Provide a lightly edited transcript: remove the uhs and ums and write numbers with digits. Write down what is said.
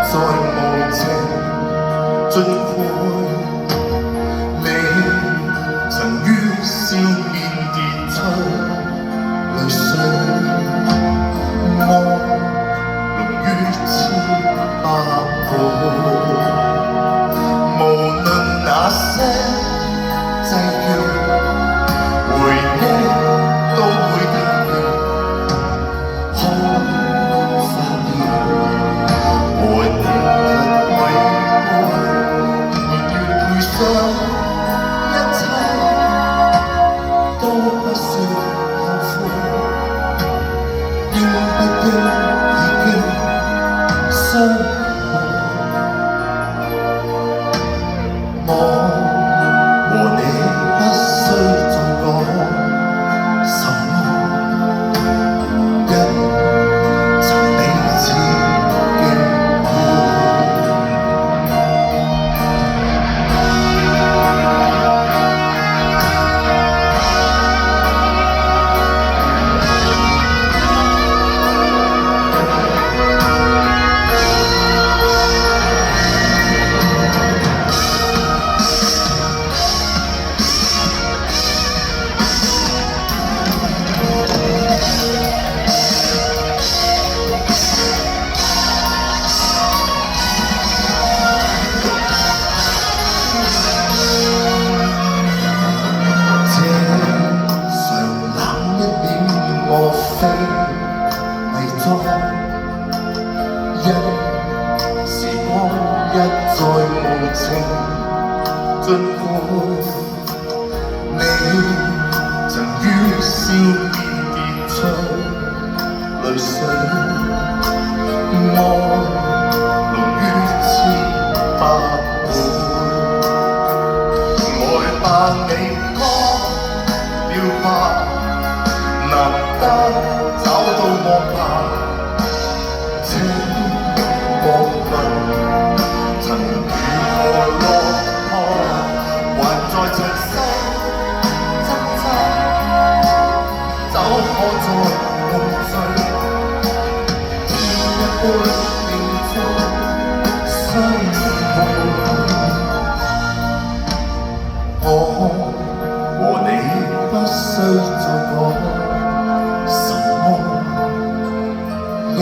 再無情，盡括你曾於笑面跌出淚水，我濃於千百倍，無論那些際遇，回憶都會淡然，空發現和你卻違背，寧願賠上一切，都不說後悔，應不應已經相愛，我和你不需再講什麼，因曾彼此經過。非偽裝，因時光一再無情盡過，你曾於笑面跌出淚水，我濃於千百倍，來吧你乾了吧，難得找到我吧，請過問曾如何落魄，還在塵世掙扎，酒可再共醉，添一杯慶祝相伴。我和你不需再講什麼，因